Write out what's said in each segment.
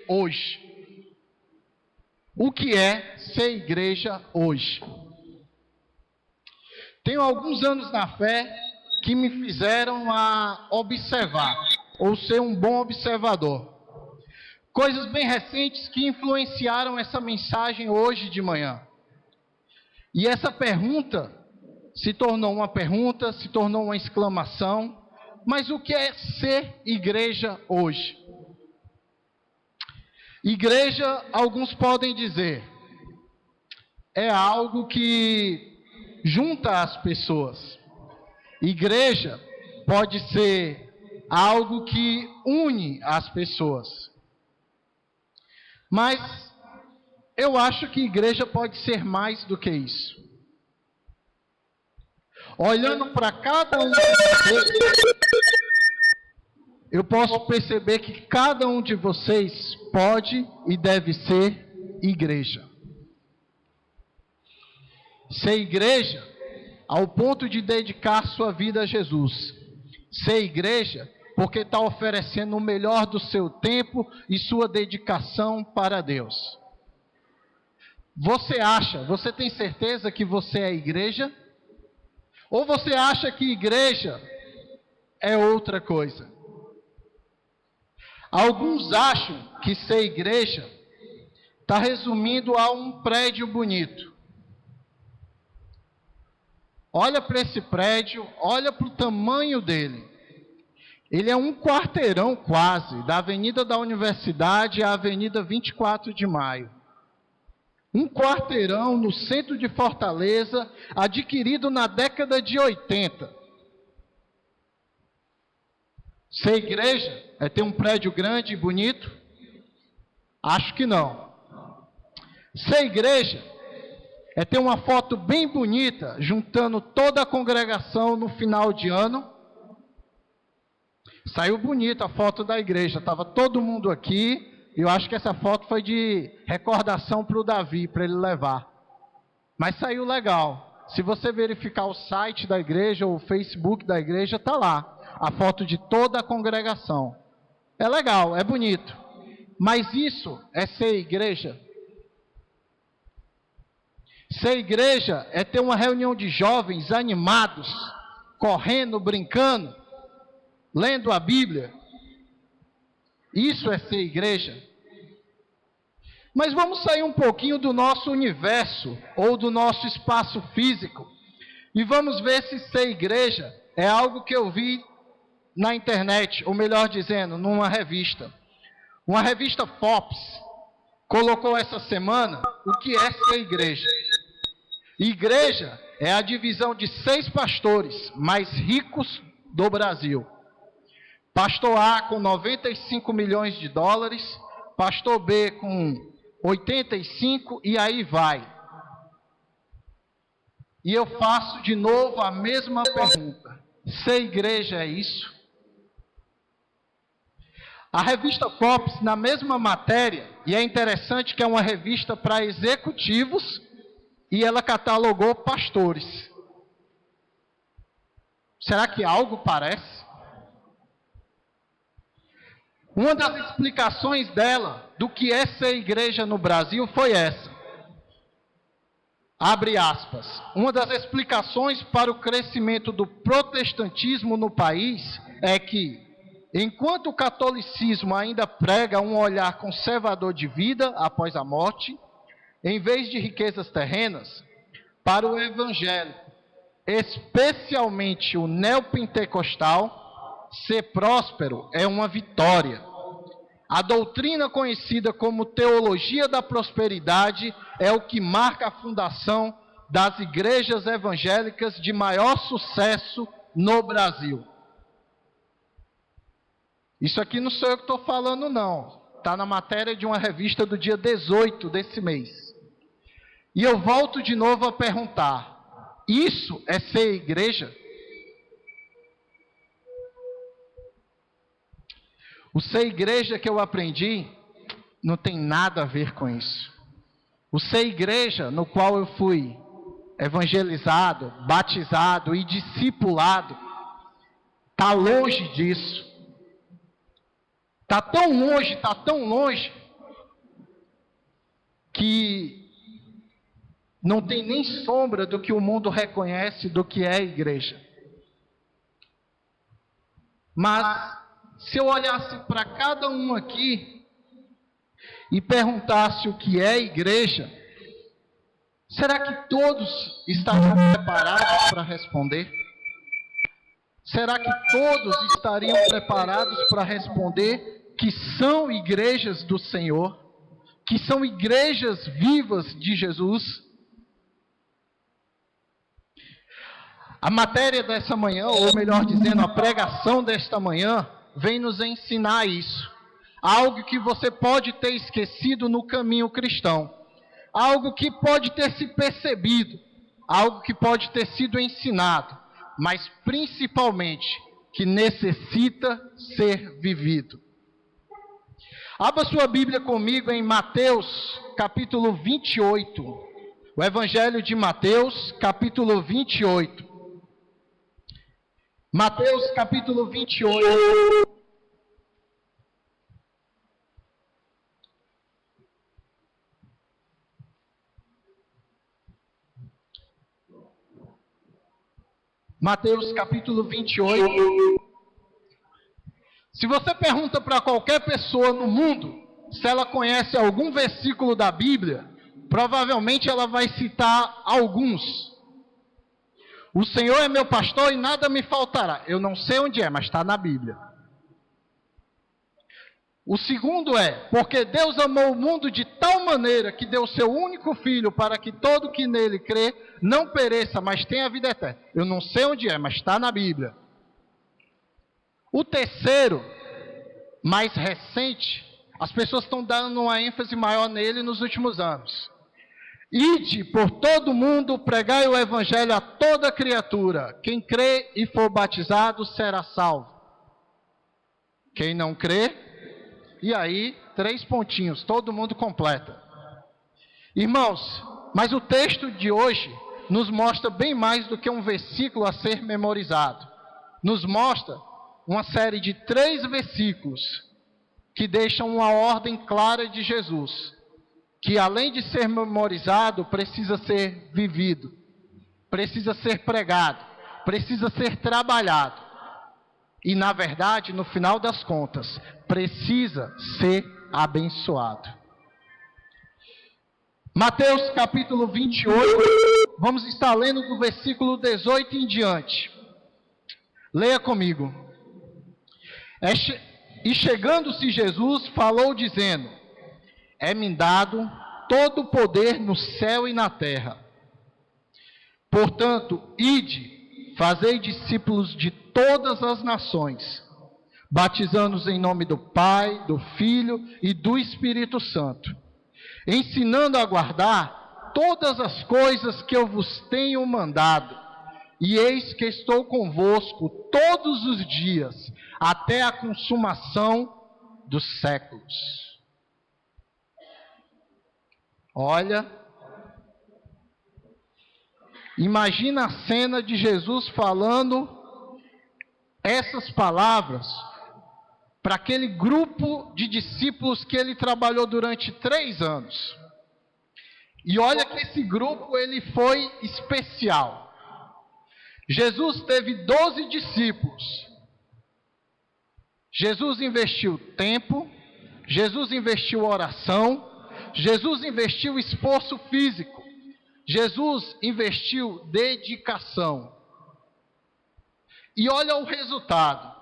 hoje. O que é ser igreja hoje? Tenho alguns anos na fé que me fizeram a observar, ou ser um bom observador. Coisas bem recentes que influenciaram essa mensagem hoje de manhã. E essa pergunta se tornou uma pergunta, se tornou uma exclamação. Mas o que é ser igreja hoje? Igreja, alguns podem dizer, é algo que junta as pessoas. Igreja pode ser algo que une as pessoas. Mas eu acho que igreja pode ser mais do que isso. Olhando para cada um de vocês, eu posso perceber que cada um de vocês pode e deve ser igreja. Ser igreja ao ponto de dedicar sua vida a Jesus. Ser igreja porque está oferecendo o melhor do seu tempo e sua dedicação para Deus. Você tem certeza que você é igreja? Ou você acha que igreja é outra coisa? Alguns acham que ser igreja está resumindo a um prédio bonito. Olha para esse prédio, olha para o tamanho dele. Ele é um quarteirão quase, da Avenida da Universidade à Avenida 24 de Maio. Um quarteirão no centro de Fortaleza, adquirido na década de 80. Ser igreja é ter um prédio grande e bonito? Acho que não. Ser igreja é ter uma foto bem bonita, juntando toda a congregação no final de ano. Saiu bonita a foto da igreja, estava todo mundo aqui. Eu acho que essa foto foi de recordação para o Davi, para ele levar. Mas saiu legal. Se você verificar o site da igreja, ou o Facebook da igreja, está lá. A foto de toda a congregação. É legal, é bonito. Mas isso é ser igreja? Ser igreja é ter uma reunião de jovens animados, correndo, brincando, lendo a Bíblia. Isso é ser igreja? Mas vamos sair um pouquinho do nosso universo, ou do nosso espaço físico, e vamos ver se ser igreja é algo que eu vi na internet, ou melhor dizendo, numa revista. Uma revista Forbes colocou essa semana o que é ser igreja. Igreja é a divisão de 6 pastores mais ricos do Brasil. Pastor A com 95 milhões de dólares, pastor B com 85 e aí vai. E eu faço de novo a mesma pergunta. Ser igreja é isso? A revista Forbes, na mesma matéria, e é interessante que é uma revista para executivos, e ela catalogou pastores. Será que algo parece? Uma das explicações dela do que é ser igreja no Brasil foi essa. Abre aspas. Uma das explicações para o crescimento do protestantismo no país é que, enquanto o catolicismo ainda prega um olhar conservador de vida após a morte, em vez de riquezas terrenas, para o evangélico, especialmente o neopentecostal, ser próspero é uma vitória. A doutrina conhecida como teologia da prosperidade é o que marca a fundação das igrejas evangélicas de maior sucesso no Brasil. Isso aqui não sou eu que estou falando, não. Está na matéria de uma revista do dia 18 desse mês. E eu volto de novo a perguntar: isso é ser igreja? O ser igreja que eu aprendi não tem nada a ver com isso. O ser igreja no qual eu fui evangelizado, batizado e discipulado, está longe disso. Está tão longe, que não tem nem sombra do que o mundo reconhece do que é a igreja. Mas, se eu olhasse para cada um aqui e perguntasse o que é a igreja, será que todos estariam preparados para responder? Será que todos estariam preparados para responder que são igrejas do Senhor? Que são igrejas vivas de Jesus? A matéria dessa manhã, ou melhor dizendo, a pregação desta manhã, vem nos ensinar isso. Algo que você pode ter esquecido no caminho cristão. Algo que pode ter se percebido. Algo que pode ter sido ensinado. Mas principalmente, que necessita ser vivido. Abra sua Bíblia comigo em Mateus, capítulo 28. O Evangelho de Mateus, capítulo 28. Mateus, capítulo 28. Mateus, capítulo 28. Se você pergunta para qualquer pessoa no mundo se ela conhece algum versículo da Bíblia, provavelmente ela vai citar alguns. O Senhor é meu pastor e nada me faltará. Eu não sei onde é, mas está na Bíblia. O segundo é, porque Deus amou o mundo de tal maneira que deu seu único filho para que todo que nele crê não pereça, mas tenha vida eterna. Eu não sei onde é, mas está na Bíblia. O terceiro, mais recente, as pessoas estão dando uma ênfase maior nele nos últimos anos. Ide por todo mundo, pregai o evangelho a toda criatura. Quem crê e for batizado será salvo. Quem não crê, e aí, 3 pontinhos, todo mundo completa. Irmãos, mas o texto de hoje nos mostra bem mais do que um versículo a ser memorizado. Nos mostra uma série de 3 versículos que deixam uma ordem clara de Jesus, que além de ser memorizado, precisa ser vivido, precisa ser pregado, precisa ser trabalhado. E na verdade, no final das contas, precisa ser abençoado. Mateus capítulo 28, vamos estar lendo do versículo 18 em diante. Leia comigo. E chegando-se Jesus, falou dizendo: é-me dado todo o poder no céu e na terra. Portanto, ide, fazei discípulos de todas as nações, batizando-os em nome do Pai, do Filho e do Espírito Santo, ensinando a guardar todas as coisas que eu vos tenho mandado. E eis que estou convosco todos os dias, até a consumação dos séculos. Olha, imagina a cena de Jesus falando essas palavras para aquele grupo de discípulos que ele trabalhou durante 3 anos. E olha que esse grupo ele foi especial. Jesus teve 12 discípulos. Jesus investiu tempo, Jesus investiu oração, Jesus investiu esforço físico, Jesus investiu dedicação. E olha o resultado.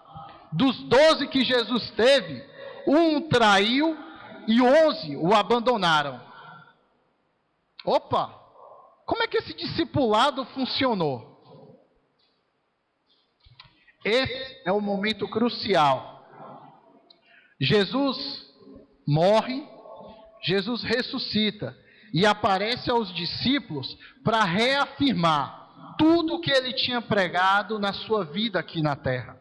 Dos 12 que Jesus teve, 1 traiu e 11 o abandonaram. Opa! Como é que esse discipulado funcionou? Esse é o momento crucial. Jesus morre, Jesus ressuscita e aparece aos discípulos para reafirmar tudo o que ele tinha pregado na sua vida aqui na terra.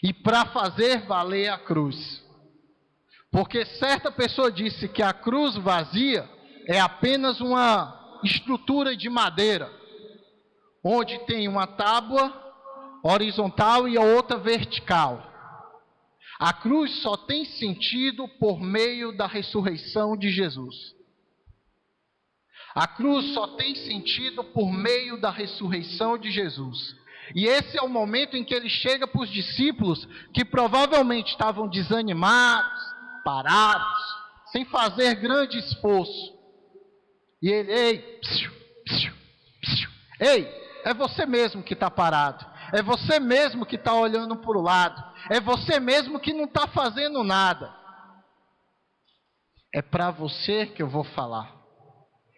E para fazer valer a cruz. Porque certa pessoa disse que a cruz vazia é apenas uma estrutura de madeira, onde tem uma tábua horizontal e a outra vertical. A cruz só tem sentido por meio da ressurreição de Jesus. A cruz só tem sentido por meio da ressurreição de Jesus. E esse é o momento em que ele chega para os discípulos que provavelmente estavam desanimados, parados, sem fazer grande esforço. E ele, ei, é você mesmo que está parado. É você mesmo que está olhando para o lado. É você mesmo que não está fazendo nada. É para você que eu vou falar.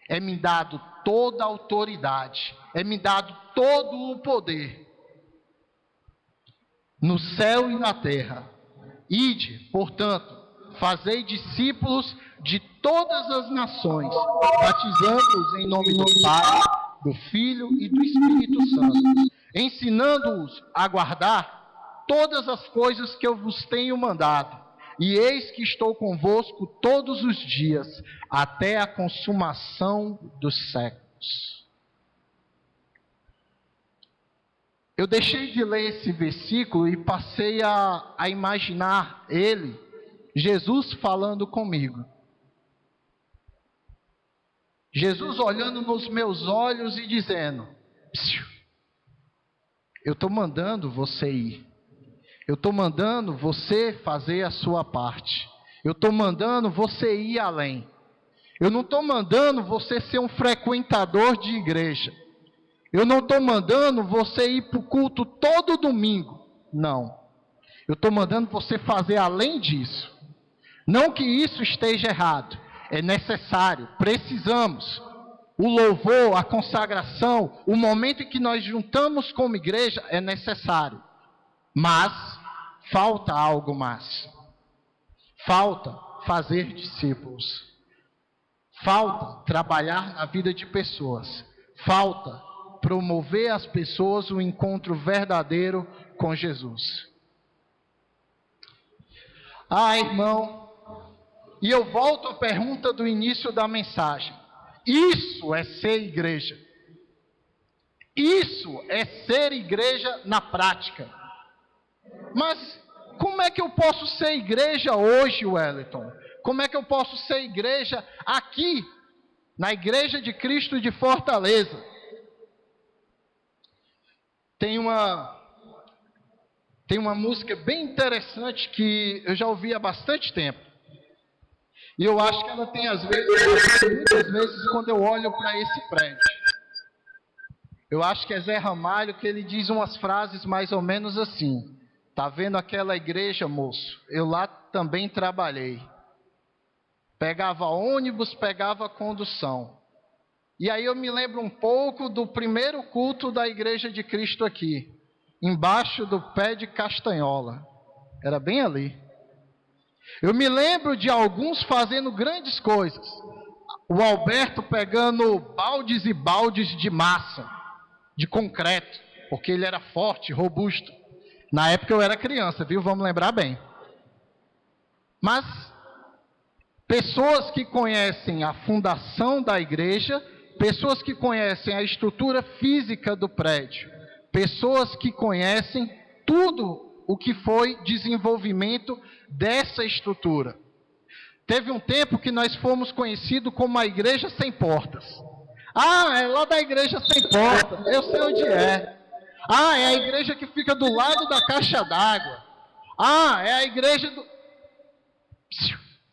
É me dado toda a autoridade. É me dado todo o poder. No céu e na terra. Ide, portanto, fazei discípulos de todas as nações, batizando-os em nome do Pai, do Filho e do Espírito Santo, ensinando-os a guardar todas as coisas que eu vos tenho mandado. E eis que estou convosco todos os dias, até a consumação dos séculos. Eu deixei de ler esse versículo e passei a imaginar ele, Jesus falando comigo. Jesus olhando nos meus olhos e dizendo: eu estou mandando você ir. Eu estou mandando você fazer a sua parte. Eu estou mandando você ir além. Eu não estou mandando você ser um frequentador de igreja. Eu não estou mandando você ir para o culto todo domingo. Não. Eu estou mandando você fazer além disso. Não que isso esteja errado. É necessário. Precisamos. O louvor, a consagração, o momento em que nós juntamos como igreja é necessário. Mas falta algo mais. Falta fazer discípulos. Falta trabalhar na vida de pessoas. Falta promover às pessoas o encontro verdadeiro com Jesus. Irmão, e eu volto à pergunta do início da mensagem. Isso é ser igreja. Isso é ser igreja na prática. Mas como é que eu posso ser igreja hoje, Wellington? Como é que eu posso ser igreja aqui, na Igreja de Cristo de Fortaleza? Tem uma música bem interessante que eu já ouvi há bastante tempo. E eu acho que ela tem muitas vezes quando eu olho para esse prédio. Eu acho que é Zé Ramalho que ele diz umas frases mais ou menos assim: tá vendo aquela igreja, moço? Eu lá também trabalhei. Pegava ônibus, pegava condução. E aí eu me lembro um pouco do primeiro culto da Igreja de Cristo aqui, embaixo do pé de castanhola. Era bem ali. Eu me lembro de alguns fazendo grandes coisas. O Alberto pegando baldes e baldes de massa, de concreto, porque ele era forte, robusto. Na época eu era criança, viu? Vamos lembrar bem. Mas pessoas que conhecem a fundação da igreja, pessoas que conhecem a estrutura física do prédio, pessoas que conhecem tudo o que foi desenvolvimento dessa estrutura. Teve um tempo que nós fomos conhecidos como a igreja sem portas. É lá da igreja sem portas, eu sei onde é. É a igreja que fica do lado da caixa d'água. É a igreja do...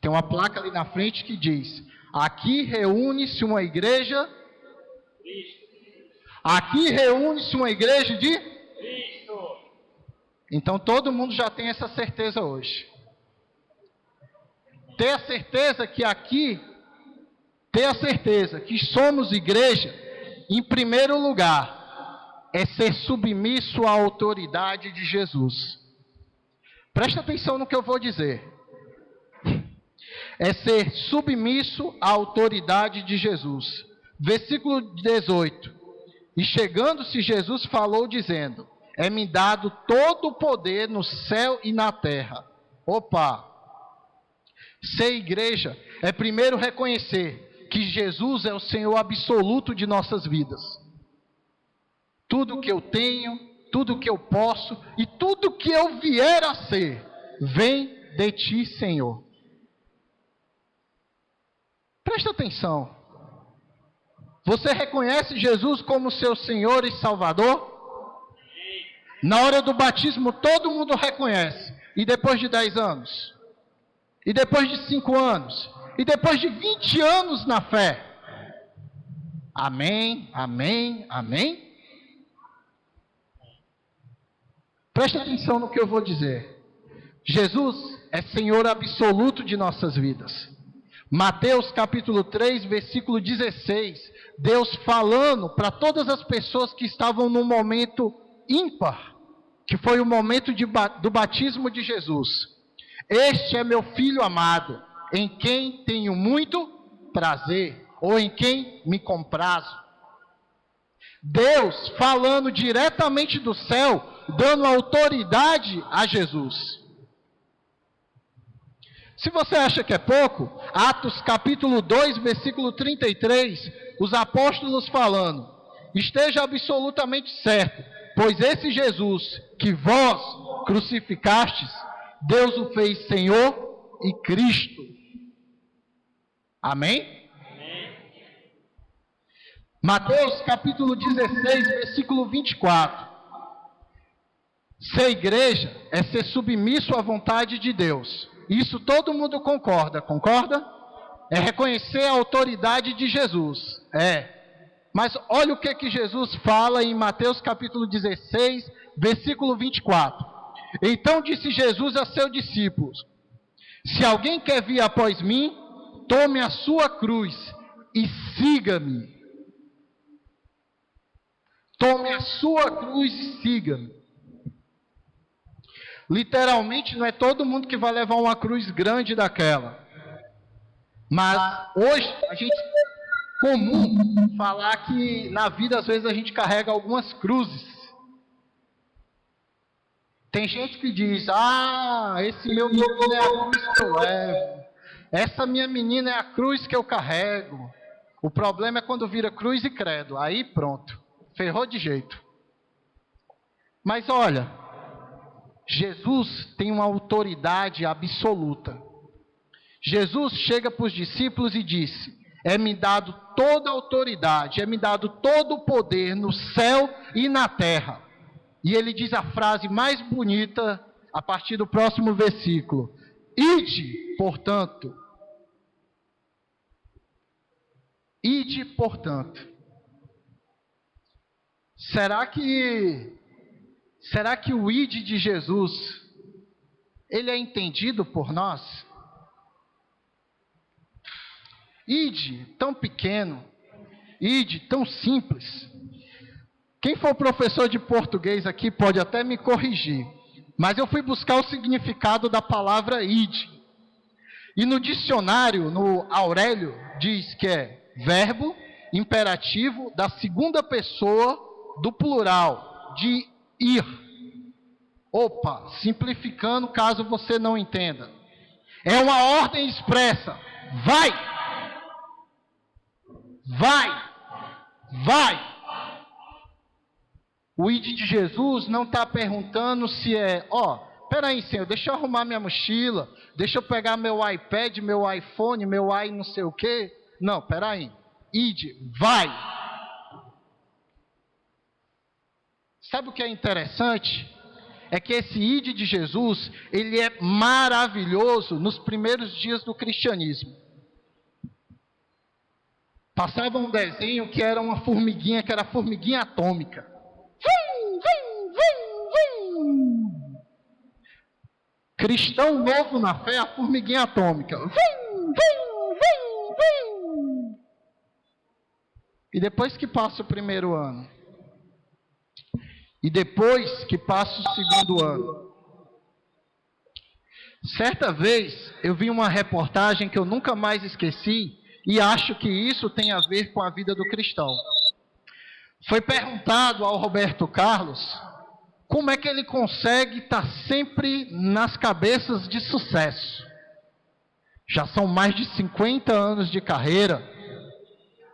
Tem uma placa ali na frente que diz: aqui reúne-se uma igreja... Aqui reúne-se uma igreja de... Então todo mundo já tem essa certeza hoje. Ter a certeza que aqui, ter a certeza que somos igreja, em primeiro lugar, é ser submisso à autoridade de Jesus. Presta atenção no que eu vou dizer. É ser submisso à autoridade de Jesus. Versículo 18. E chegando-se Jesus falou dizendo: é-me dado todo o poder no céu e na terra. Opa! Ser igreja é primeiro reconhecer que Jesus é o Senhor absoluto de nossas vidas. Tudo que eu tenho, tudo que eu posso e tudo que eu vier a ser, vem de ti, Senhor. Presta atenção. Você reconhece Jesus como seu Senhor e Salvador? Na hora do batismo, todo mundo reconhece. E depois de 10 anos? E depois de 5 anos? E depois de 20 anos na fé? Amém, amém, amém? Preste atenção no que eu vou dizer. Jesus é Senhor absoluto de nossas vidas. Mateus capítulo 3, versículo 16. Deus falando para todas as pessoas que estavam no momento ímpar, que foi o momento do batismo de Jesus. Este é meu filho amado, em quem tenho muito prazer, ou em quem me comprazo. Deus falando diretamente do céu, dando autoridade a Jesus. Se você acha que é pouco, Atos capítulo 2, versículo 33, os apóstolos falando: esteja absolutamente certo, pois esse Jesus que vós crucificastes, Deus o fez Senhor e Cristo. Amém? Mateus capítulo 16, versículo 24. Ser igreja é ser submisso à vontade de Deus. Isso todo mundo concorda, concorda? É reconhecer a autoridade de Jesus. Mas olha o que Jesus fala em Mateus capítulo 16, versículo 24. Então disse Jesus a seus discípulos: se alguém quer vir após mim, tome a sua cruz e siga-me. Tome a sua cruz e siga-me. Literalmente, não é todo mundo que vai levar uma cruz grande daquela. Mas hoje, a gente é comum falar que na vida, às vezes, a gente carrega algumas cruzes. Tem gente que diz: esse meu menino é a cruz que eu levo. Essa minha menina é a cruz que eu carrego. O problema é quando vira cruz e credo. Aí pronto. Ferrou de jeito. Mas olha, Jesus tem uma autoridade absoluta. Jesus chega para os discípulos e disse: é-me dado toda a autoridade, é-me dado todo o poder no céu e na terra. E ele diz a frase mais bonita a partir do próximo versículo: ide, portanto. Ide, portanto. Será que o ide de Jesus, ele é entendido por nós? Ide, tão pequeno, ide, tão simples. Quem for professor de português aqui pode até me corrigir, mas eu fui buscar o significado da palavra ide. E no dicionário, no Aurélio, diz que é verbo imperativo da segunda pessoa do plural, de ir. Opa, simplificando caso você não entenda. É uma ordem expressa. Vai! Vai! Vai! O ide de Jesus não está perguntando se é, peraí, Senhor, deixa eu arrumar minha mochila, deixa eu pegar meu iPad, meu iPhone, meu não sei o quê. Não, peraí. Ide, vai! Sabe o que é interessante? É que esse ide de Jesus, ele é maravilhoso nos primeiros dias do cristianismo. Passava um desenho que era uma formiguinha, que era a formiguinha atômica. Cristão novo na fé, a formiguinha atômica. E depois que passa o primeiro ano? E depois que passa o segundo ano? Certa vez, eu vi uma reportagem que eu nunca mais esqueci, e acho que isso tem a ver com a vida do cristão. Foi perguntado ao Roberto Carlos como é que ele consegue estar sempre nas cabeças de sucesso. Já são mais de 50 anos de carreira.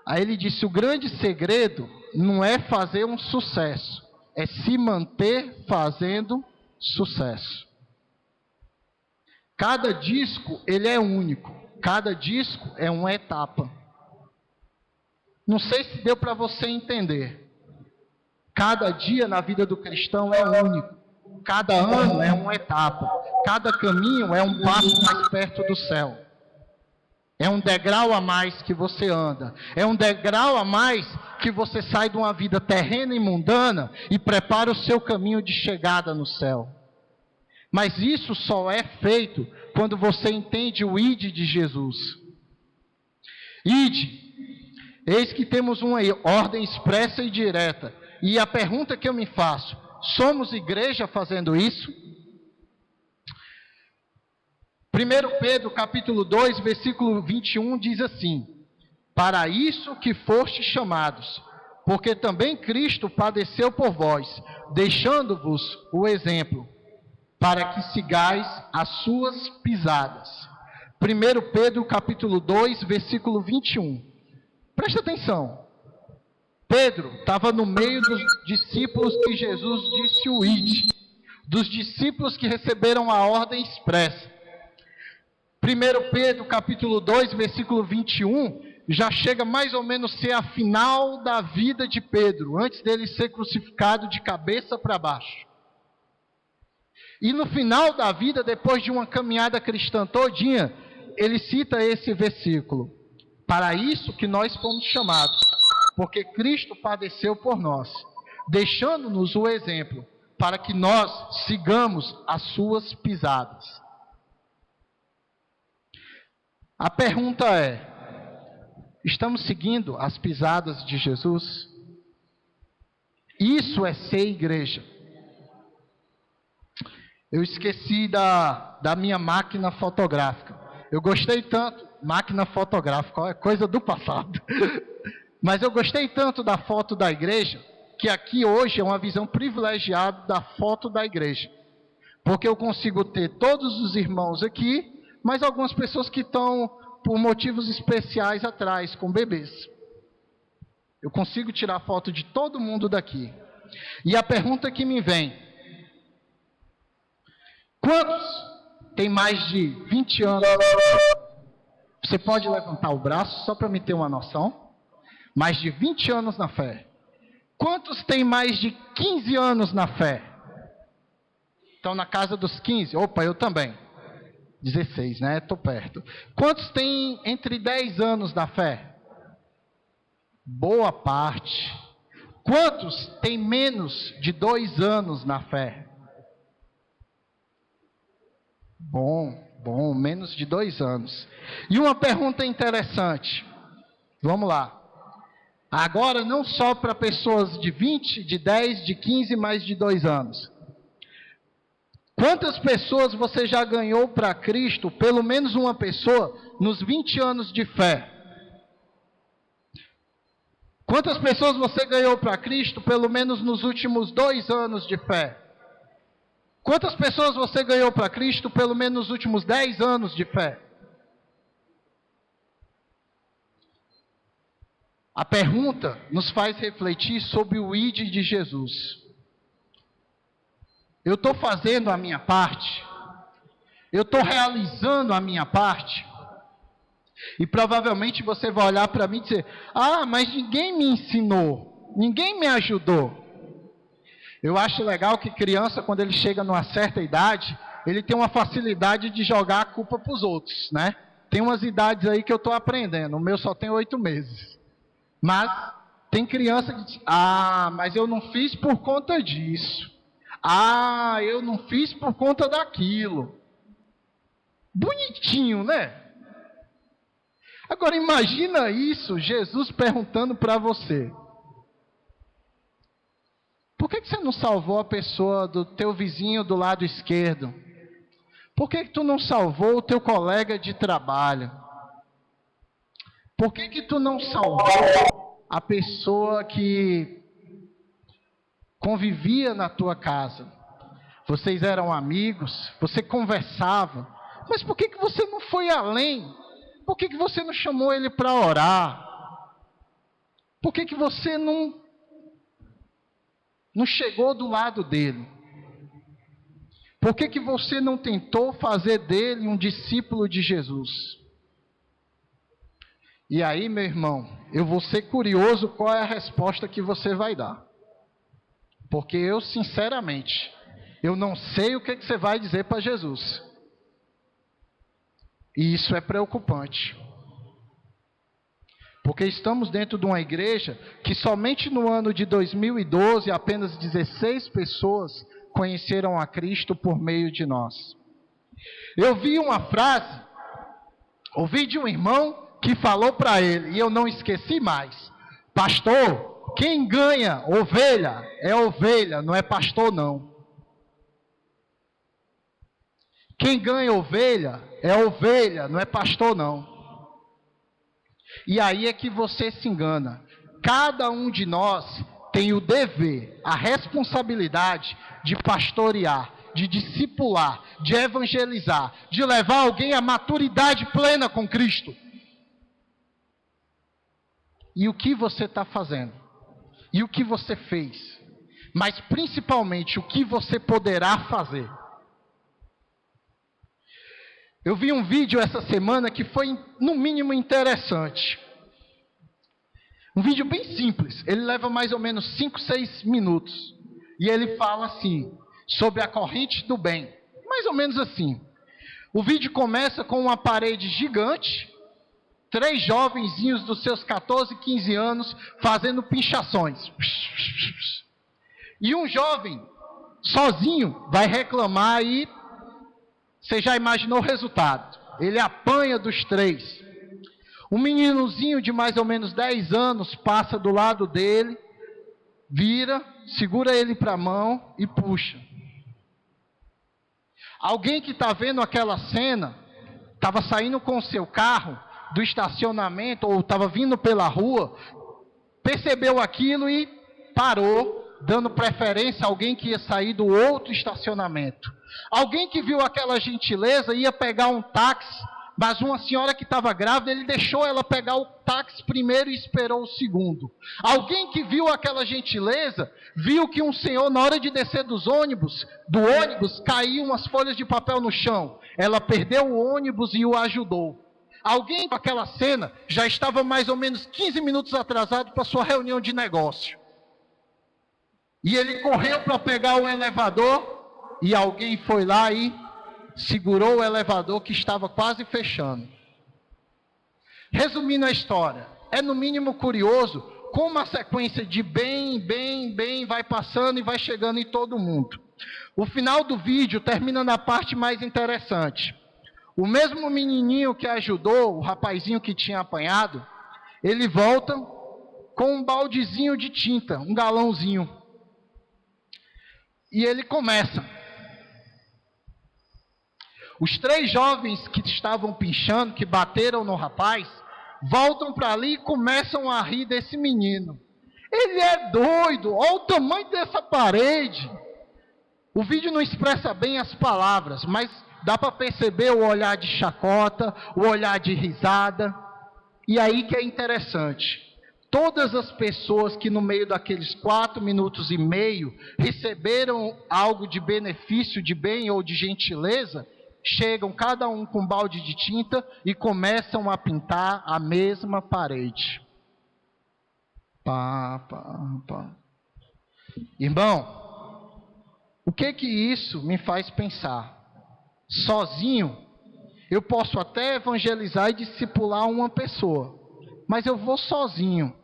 Aí ele disse: o grande segredo não é fazer um sucesso, é se manter fazendo sucesso. Cada disco, ele é único. Cada disco é uma etapa. Não sei se deu para você entender. Cada dia na vida do cristão é único. Cada ano é uma etapa. Cada caminho é um passo mais perto do céu. É um degrau a mais que você anda. É um degrau a mais que você sai de uma vida terrena e mundana e prepara o seu caminho de chegada no céu. Mas isso só é feito quando você entende o ide de Jesus. Ide. Eis que temos uma ordem expressa e direta. E a pergunta que eu me faço: somos igreja fazendo isso? 1 Pedro capítulo 2, versículo 21 diz assim: para isso que fostes chamados, porque também Cristo padeceu por vós, deixando-vos o exemplo, para que sigais as suas pisadas. 1 Pedro capítulo 2, versículo 21. Presta atenção. Pedro estava no meio dos discípulos que Jesus disse o ide, dos discípulos que receberam a ordem expressa. 1 Pedro capítulo 2, versículo 21, já chega mais ou menos a ser a final da vida de Pedro, antes dele ser crucificado de cabeça para baixo. E no final da vida, depois de uma caminhada cristã todinha, ele cita esse versículo: para isso que nós fomos chamados, porque Cristo padeceu por nós, deixando-nos o exemplo, para que nós sigamos as suas pisadas. A pergunta é: estamos seguindo as pisadas de Jesus? Isso é ser igreja. Eu esqueci da minha máquina fotográfica. Eu gostei tanto, máquina fotográfica, é coisa do passado. Mas eu gostei tanto da foto da igreja, que aqui hoje é uma visão privilegiada da foto da igreja. Porque eu consigo ter todos os irmãos aqui, mas algumas pessoas que estão por motivos especiais atrás, com bebês. Eu consigo tirar foto de todo mundo daqui. E a pergunta que me vem: quantos tem mais de 20 anos? Você pode levantar o braço só para me ter uma noção? Mais de 20 anos na fé. Quantos tem mais de 15 anos na fé? Estão na casa dos 15? Opa, eu também. 16, né? Estou perto. Quantos tem entre 10 anos na fé? Boa parte. Quantos tem menos de 2 anos na fé? Bom, menos de 2 anos. E uma pergunta interessante. Vamos lá. Agora, não só para pessoas de 20, de 10, de 15, mais de 2 anos. Quantas pessoas você já ganhou para Cristo, pelo menos uma pessoa, nos 20 anos de fé? Quantas pessoas você ganhou para Cristo, pelo menos nos últimos 2 anos de fé? Quantas pessoas você ganhou para Cristo, pelo menos nos últimos 10 anos de fé? A pergunta nos faz refletir sobre o ide de Jesus. Eu estou fazendo a minha parte? Eu estou realizando a minha parte? E provavelmente você vai olhar para mim e dizer: ah, mas ninguém me ensinou, ninguém me ajudou. Eu acho legal que criança, quando ele chega numa certa idade, ele tem uma facilidade de jogar a culpa para os outros, né? Tem umas idades aí que eu estou aprendendo, o meu só tem 8 meses. Mas tem criança que diz: ah, mas eu não fiz por conta disso. Ah, eu não fiz por conta daquilo. Bonitinho, né? Agora imagina isso, Jesus perguntando para você: por que você não salvou a pessoa do teu vizinho do lado esquerdo? Por que tu não salvou o teu colega de trabalho? Por que tu não salvou a pessoa que convivia na tua casa? Vocês eram amigos, você conversava, mas por que você não foi além? Por que você não chamou ele para orar? Por que você não chegou do lado dele? Por que você não tentou fazer dele um discípulo de Jesus? E aí, meu irmão, eu vou ser curioso qual é a resposta que você vai dar. Porque eu, sinceramente, eu não sei o que você vai dizer para Jesus. E isso é preocupante. Porque estamos dentro de uma igreja que somente no ano de 2012, apenas 16 pessoas conheceram a Cristo por meio de nós. Eu vi uma frase, ouvi de um irmão que falou para ele, e eu não esqueci mais: pastor, quem ganha ovelha é ovelha, não é pastor não. Quem ganha ovelha é ovelha, não é pastor não. E aí é que você se engana. Cada um de nós tem o dever, a responsabilidade de pastorear, de discipular, de evangelizar, de levar alguém à maturidade plena com Cristo. E o que você está fazendo? E o que você fez? Mas principalmente, o que você poderá fazer? Eu vi um vídeo essa semana que foi, no mínimo, interessante. Um vídeo bem simples. Ele leva mais ou menos 5, 6 minutos. E ele fala assim, sobre a corrente do bem. Mais ou menos assim. O vídeo começa com uma parede gigante. 3 jovenzinhos dos seus 14, 15 anos fazendo pinchações. E um jovem, sozinho, vai reclamar e você já imaginou o resultado. Ele apanha dos 3. Um meninozinho de mais ou menos 10 anos passa do lado dele, vira, segura ele para a mão e puxa. Alguém que está vendo aquela cena, estava saindo com o seu carro do estacionamento, ou estava vindo pela rua, percebeu aquilo e parou, dando preferência a alguém que ia sair do outro estacionamento. Alguém que viu aquela gentileza ia pegar um táxi, mas uma senhora que estava grávida, ele deixou ela pegar o táxi primeiro e esperou o segundo. Alguém que viu aquela gentileza, viu que um senhor, na hora de descer do ônibus, caíam umas folhas de papel no chão. Ela perdeu o ônibus e o ajudou. Alguém com aquela cena já estava mais ou menos 15 minutos atrasado para sua reunião de negócio. E ele correu para pegar o elevador e alguém foi lá e segurou o elevador que estava quase fechando. Resumindo a história, é no mínimo curioso como a sequência de bem vai passando e vai chegando em todo mundo. O final do vídeo termina na parte mais interessante. O mesmo menininho que ajudou, o rapazinho que tinha apanhado, ele volta com um baldezinho de tinta, um galãozinho. E ele começa. Os 3 jovens que estavam pinchando, que bateram no rapaz, voltam para ali e começam a rir desse menino. Ele é doido, olha o tamanho dessa parede. O vídeo não expressa bem as palavras, mas dá para perceber o olhar de chacota, o olhar de risada. E aí que é interessante. Todas as pessoas que no meio daqueles 4 minutos e meio receberam algo de benefício, de bem ou de gentileza, chegam cada um com um balde de tinta e começam a pintar a mesma parede. Irmão, o que isso me faz pensar? Sozinho, eu posso até evangelizar e discipular uma pessoa, mas eu vou sozinho.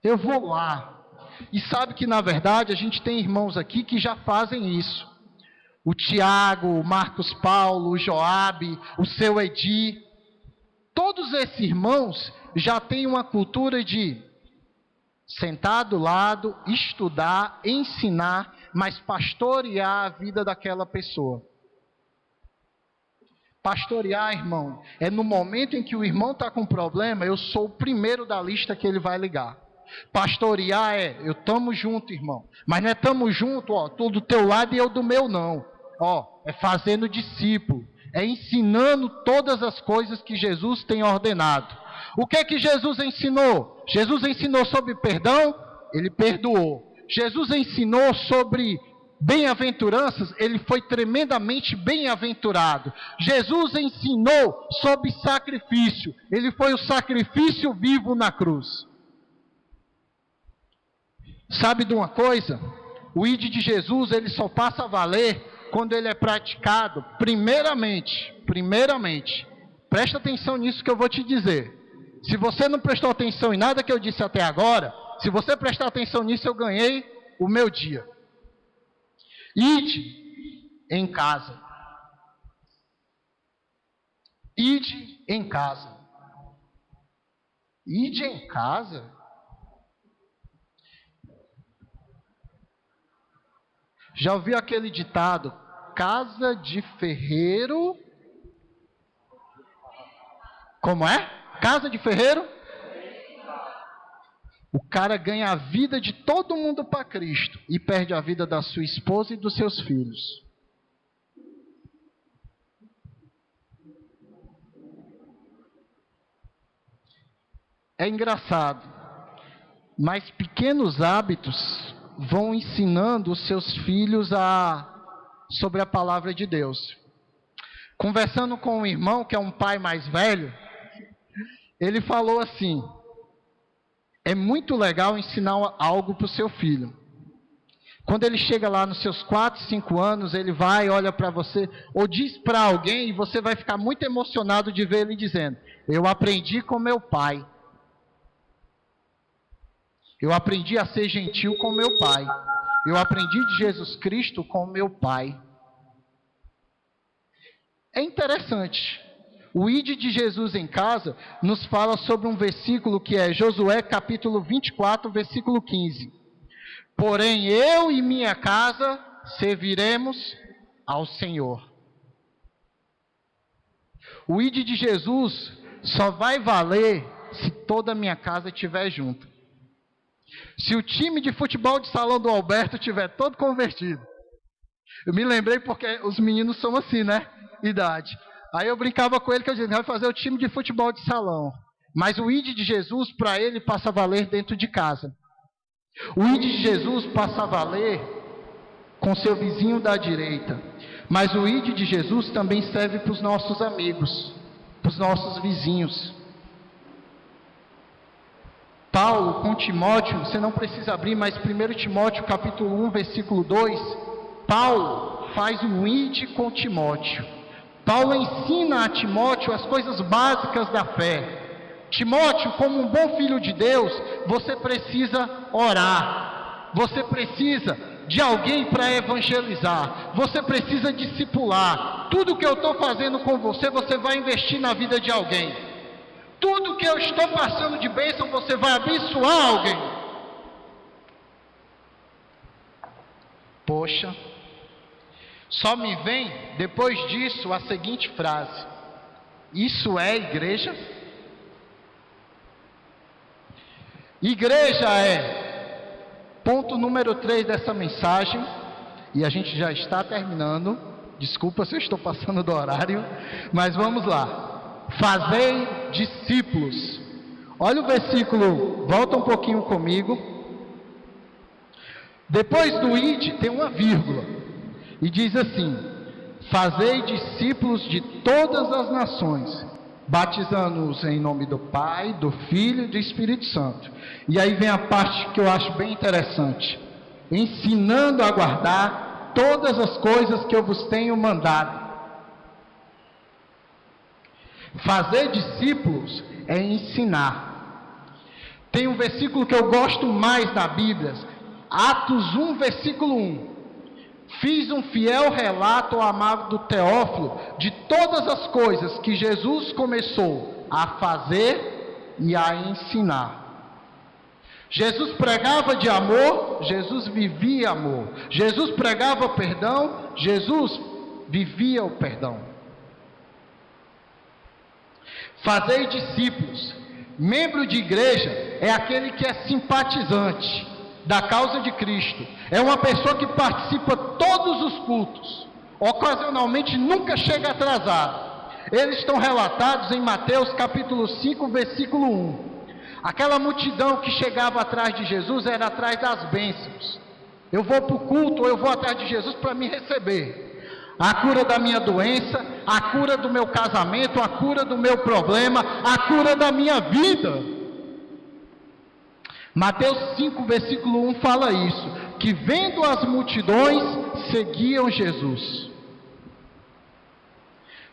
Eu vou lá. E sabe que na verdade a gente tem irmãos aqui que já fazem isso. O Tiago, o Marcos Paulo, o Joabe, o seu Edi. Todos esses irmãos já têm uma cultura de sentar do lado, estudar, ensinar, mas pastorear a vida daquela pessoa. Pastorear, irmão, é no momento em que o irmão está com problema, eu sou o primeiro da lista que ele vai ligar. Pastorear eu estamos junto, irmão. Mas não é estamos junto, tu do teu lado e eu do meu, não. É fazendo discípulo. É ensinando todas as coisas que Jesus tem ordenado. O que é que Jesus ensinou? Jesus ensinou sobre perdão, ele perdoou. Jesus ensinou sobre bem-aventuranças, ele foi tremendamente bem-aventurado. Jesus ensinou sobre sacrifício. Ele foi o sacrifício vivo na cruz. Sabe de uma coisa? O ID de Jesus, ele só passa a valer quando ele é praticado, primeiramente, presta atenção nisso que eu vou te dizer. Se você não prestou atenção em nada que eu disse até agora, se você prestar atenção nisso, eu ganhei o meu dia. Ide em casa. Ide em casa. Ide em casa? Já ouviu aquele ditado? Casa de ferreiro. Como é? Casa de ferreiro? O cara ganha a vida de todo mundo para Cristo e perde a vida da sua esposa e dos seus filhos. É engraçado, mas pequenos hábitos vão ensinando os seus filhos sobre a palavra de Deus. Conversando com um irmão que é um pai mais velho, ele falou assim: é muito legal ensinar algo para o seu filho. Quando ele chega lá nos seus 4, 5 anos, ele vai, olha para você, ou diz para alguém, e você vai ficar muito emocionado de ver ele dizendo: eu aprendi com meu pai. Eu aprendi a ser gentil com meu pai. Eu aprendi de Jesus Cristo com meu pai. É interessante. O ide de Jesus em casa nos fala sobre um versículo que é Josué capítulo 24, versículo 15. Porém, eu e minha casa serviremos ao Senhor. O ide de Jesus só vai valer se toda a minha casa estiver junto. Se o time de futebol de salão do Alberto estiver todo convertido. Eu me lembrei porque os meninos são assim, né? Idade. Aí eu brincava com ele que eu dizia: vai fazer o time de futebol de salão. Mas o ide de Jesus, para ele, passa a valer dentro de casa. O ide de Jesus passa a valer com seu vizinho da direita. Mas o ide de Jesus também serve para os nossos amigos, para os nossos vizinhos. Paulo com Timóteo, você não precisa abrir, mas 1 Timóteo capítulo 1, versículo 2, Paulo faz um ide com Timóteo. Paulo ensina a Timóteo as coisas básicas da fé. Timóteo, como um bom filho de Deus, você precisa orar. Você precisa de alguém para evangelizar. Você precisa discipular. Tudo que eu estou fazendo com você, você vai investir na vida de alguém. Tudo que eu estou passando de bênção, você vai abençoar alguém. Poxa, só me vem depois disso a seguinte frase: isso é igreja? Igreja é ponto número 3 dessa mensagem, e a gente já está terminando. Desculpa se eu estou passando do horário, mas vamos lá. Fazei discípulos. Olha o versículo, volta um pouquinho comigo. Depois do ide tem uma vírgula. E diz assim: fazei discípulos de todas as nações, batizando-os em nome do Pai, do Filho e do Espírito Santo. E aí vem a parte que eu acho bem interessante: ensinando a guardar todas as coisas que eu vos tenho mandado. Fazer discípulos é ensinar. Tem um versículo que eu gosto mais da Bíblia, Atos 1, versículo 1. Fiz um fiel relato ao amado Teófilo de todas as coisas que Jesus começou a fazer e a ensinar. Jesus pregava de amor, Jesus vivia amor. Jesus pregava perdão, Jesus vivia o perdão. Fazei discípulos. Membro de igreja é aquele que é simpatizante da causa de Cristo. É uma pessoa que participa todos os cultos. Ocasionalmente nunca chega atrasado. Eles estão relatados em Mateus capítulo 5, versículo 1. Aquela multidão que chegava atrás de Jesus era atrás das bênçãos. Eu vou para o culto, ou eu vou atrás de Jesus para me receber a cura da minha doença, a cura do meu casamento, a cura do meu problema, a cura da minha vida. Mateus 5, versículo 1 fala isso, que vendo as multidões, seguiam Jesus.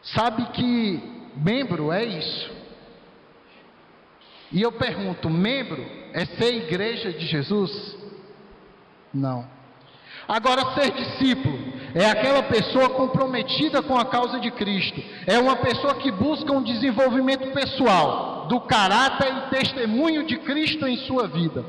Sabe que membro é isso? E eu pergunto, membro é ser igreja de Jesus? Não. Agora, ser discípulo é aquela pessoa comprometida com a causa de Cristo. É uma pessoa que busca um desenvolvimento pessoal do caráter e testemunho de Cristo em sua vida.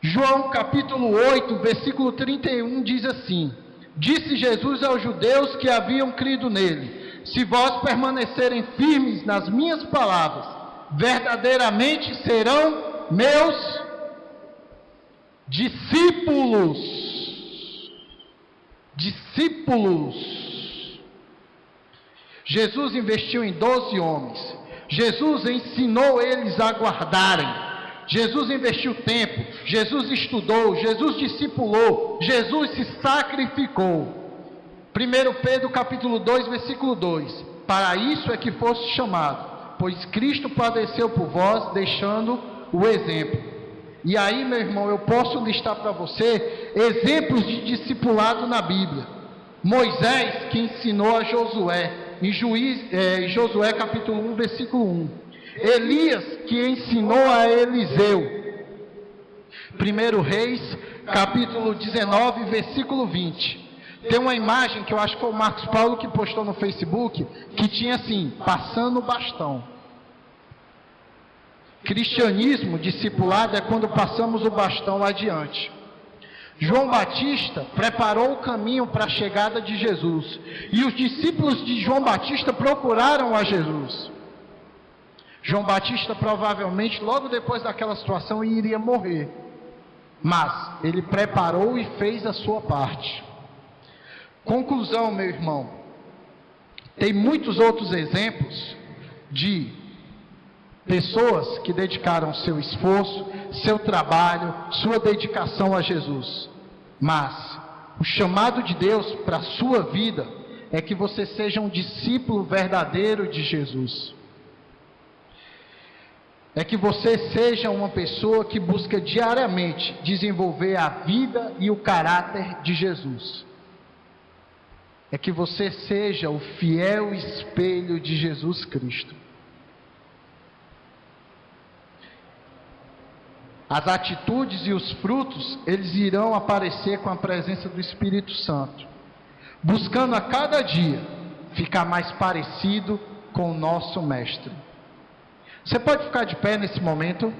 João capítulo 8, versículo 31 diz assim: disse Jesus aos judeus que haviam crido nele: se vós permanecerem firmes nas minhas palavras, verdadeiramente serão meus discípulos. Discípulos. Jesus investiu em 12 homens. Jesus ensinou eles a guardarem. Jesus investiu tempo. Jesus estudou. Jesus discipulou. Jesus se sacrificou. 1 Pedro capítulo 2, versículo 2. Para isso é que fosse chamado, pois Cristo padeceu por vós, deixando o exemplo. E aí, meu irmão, eu posso listar para você exemplos de discipulado na Bíblia. Moisés, que ensinou a Josué, em Josué capítulo 1, versículo 1. Elias, que ensinou a Eliseu. 1 Reis, capítulo 19, versículo 20. Tem uma imagem que eu acho que foi o Marcos Paulo que postou no Facebook, que tinha assim, passando o bastão. Cristianismo discipulado é quando passamos o bastão adiante. João Batista preparou o caminho para a chegada de Jesus. E os discípulos de João Batista procuraram a Jesus. João Batista provavelmente, logo depois daquela situação, iria morrer. Mas ele preparou e fez a sua parte. Conclusão, meu irmão. Tem muitos outros exemplos de pessoas que dedicaram seu esforço, seu trabalho, sua dedicação a Jesus. Mas o chamado de Deus para a sua vida é que você seja um discípulo verdadeiro de Jesus. É que você seja uma pessoa que busca diariamente desenvolver a vida e o caráter de Jesus. É que você seja o fiel espelho de Jesus Cristo. As atitudes e os frutos, eles irão aparecer com a presença do Espírito Santo, buscando a cada dia ficar mais parecido com o nosso Mestre. Você pode ficar de pé nesse momento?